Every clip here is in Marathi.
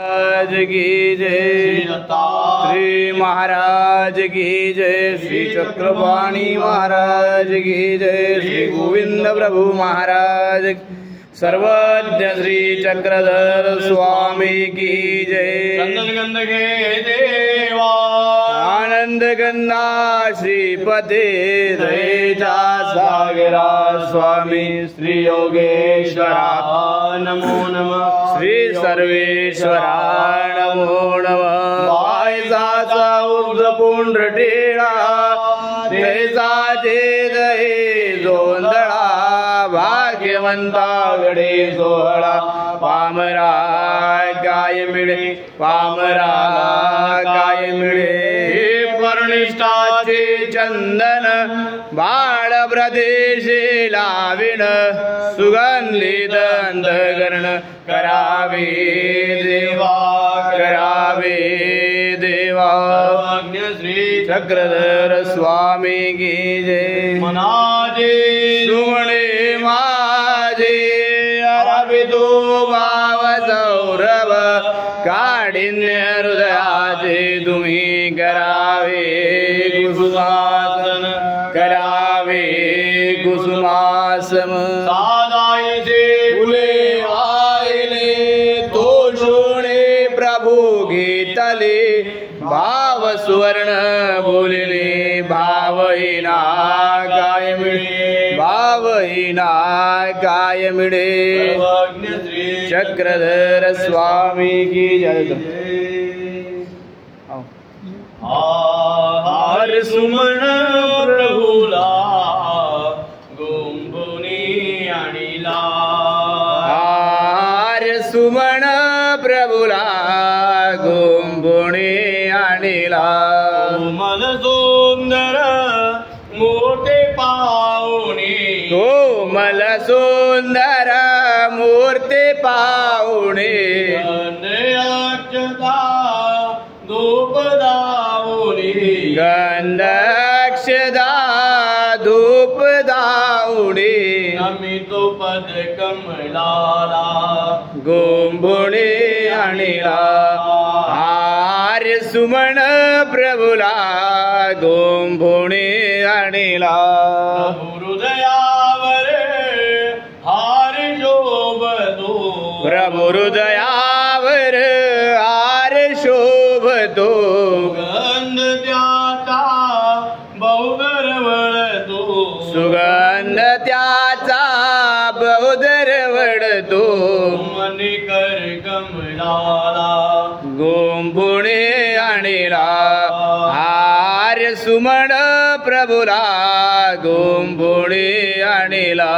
महाराज की जय। श्री महाराज की जय। श्री चक्रपाणी महाराज की जय। श्री गोविंद प्रभु महाराज। सर्वज्ञ श्री चक्रधर स्वामी की जय। चंदन के देवा आनंद गंगा श्रीपते दयेचा सागरा स्वामी श्री योगेश्वरा नमो नमः। श्री सर्वेश्वरा नमो नमः। वायसाचा उर्ध पुंड्र टेळा तेसाचे दये जोंधळा भाग्यवंताकडे सोहळा पामरा काय मिळे पामरा काय मिळे परनिष्ठाचे चंदन बाळ प्रदेशे लाविण सुगंधित अंधकरण करावे देवा करावे देवा। श्री चक्रधर स्वामी की जय। मनाजे सुमणे माझे अरबिदो भाव सौरभ काढिन्य हृदयाचे तुम्ही करावे कुसुमासन करावे कुसुमासम। सादाईचे फुले वाहिले तोषुणे प्रभू घेतले भाव सुवर्ण बोलले भावहीना काय मिळे भावहीना काय मिळे। चक्रधर स्वामी की जय। हार सुमन प्रभुला गोंबुनी आणिला। हार सुमन प्रभुला गोंबुनी आणिला। कोमल सुंदर मोठे पाहुणे कोमल सुंदर मूर्ती पाहुणे गंधक्षता धूप दाऊनी गंधक्षदा धूप दाऊणे नमितो पद कमलाला गोंबुणे आणिला। हार सुमन प्रभुला गोंबुणे आणिला। हृदयावर हार शोभतो प्रभु हृदयावर हार शोभतो गंध त्याचा बहुगरवळतो सुगंध त्याचा बहुदरवळतो मणिकर कमलाला गोंबुणे आणिला। हार सुमन प्रभुला गोंबुणे आणिला।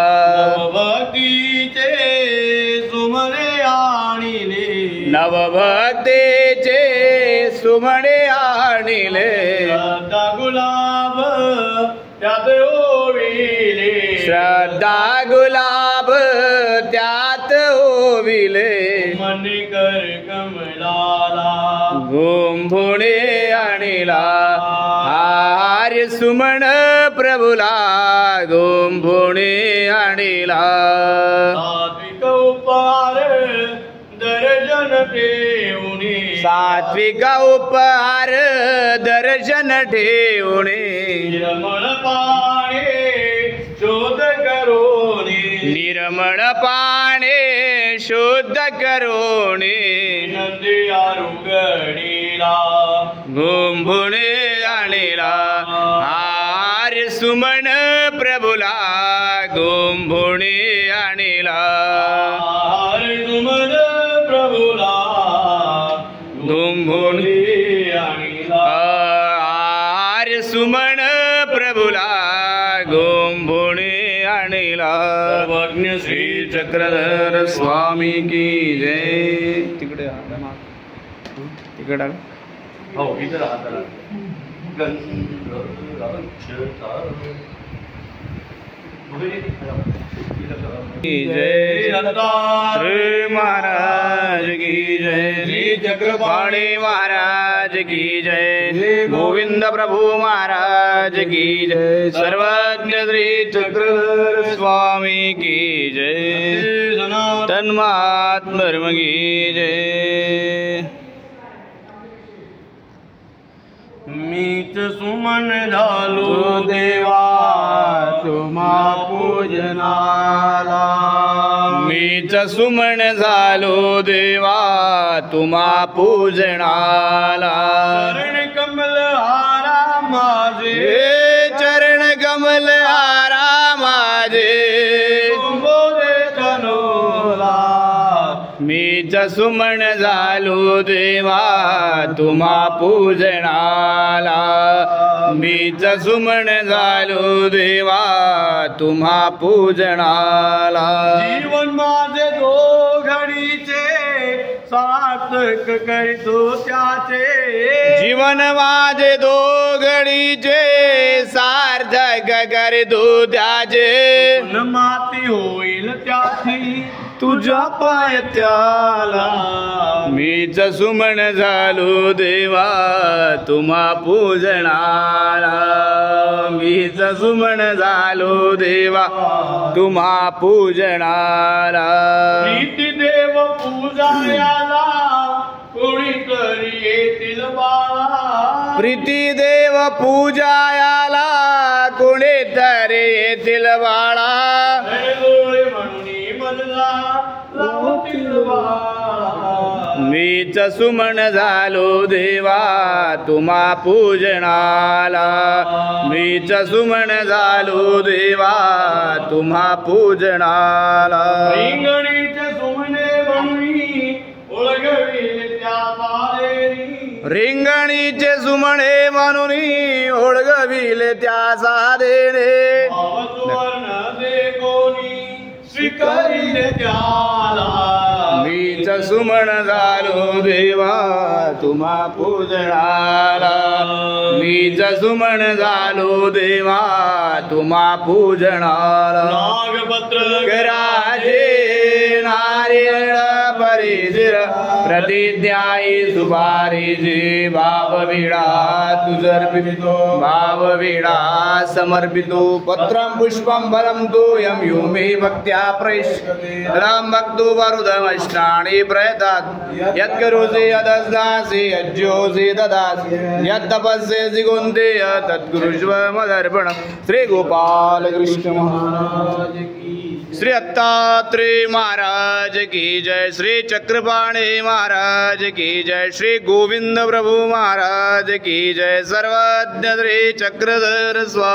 भक्तीचे सुमरे आणिले नवभक्तेचे सुमणे आणिले श्रद्धा गुलाब त्यात ओविले श्रद्धा गुलाब त्यात ओविले मणिकर कमलाला गोंबुणे आणिला। हार सुमन प्रभुला गोंबुणे आणिला। सात्विक उपहार दर्शन ठेवणे सात्विक उपहार दर्शन ठेवणे निर्मळ पाणे शोध करोने निर्मळ पाणे शुद्ध करोणे नंदी आरुगडीला गोंबुणे आणिला। हार सुमन प्रभुला गोंबुणे आणिला। हार सुमन प्रभुला गोंबुणे आणिला। हार सुमन प्रभुला गोंबुणे आणिला। सर्वज्ञ श्री चक्रधर स्वामी की जय। तिकडे तिकडे हो इथं राहतात की जय। श्री महाराज की जय। श्री चक्रपाणी महाराज की जय। गोविंद प्रभु महाराज की जय। सर्वज्ञ श्री चक्रधर स्वामी की जय। तन्मात्मर्म की जय। सुमन झालो देवा तुम्हा पूजनाला मीच सुमन झालो देवा तुम्हा पूजनाला चरण कमल हारा माझे हे चरण कमल हारा माझे बोले तनोला मीच सुमन झालो देवा तुम्हा पूजनाला मीच सुमन झालो देवा तुम्हा पूजनाला जीवन माझे दो घडीचे सार्थक करीतो त्याचे जीवन माझे दो घडीचे सार्थक करतो त्याचे माती होईल त्याची तुझ्या पायत्याला मीच सुमन झालो देवा तुम्हा पूजनाला मीच सुमन झालो देवा तुम्हा पूजनाला प्रीती देव पूजायाला कोणीतरी येतील बाळा प्रीती देव पूजायाला कोणीतरी येतील बाळा डोळे म्हणून मनला लावतील बाळा मीच सुमन झालो देवा तुम्हा पूजनाला मीच सुमन झालो देवा तुम्हा पूजनाला रिंगणीचे सुमने म्हणून ओळखविले त्या सारेरी रिंगणीचे सुमणे म्हणून ओळगविले त्या साधेने सुवर्ण दे कोणी स्वीकारिले त्याला मीच सुमन झालो देवा तुम्हा पूजनाला मीच सुमन झालो देवा तुम्हा पूजनाला नागपत्र राजे नारियळ परिजिर प्रतिज्ञाई सुपारीजी भावविडा तुझर्पितो भावविडा समर्पितो पत्रं पुष्पं फलं तोयं यो मे भक्त्या प्रयिष्यते राम भक्तो वरुदमश्नानि प्रयतात् यत्करोसि यदस्नासि यज्जोसि ददासि यत्तपस्यसि कुन्तेय तत्कुरुष्व मदर्पणम् श्री गोपाल कृष्ण महाराज की श्री दत्तात्रेय महाराज की जय श्री चक्रपाणी महाराज की जय श्री गोविंद प्रभु महाराज की जय सर्वज्ञ श्री चक्रधर स्वामी।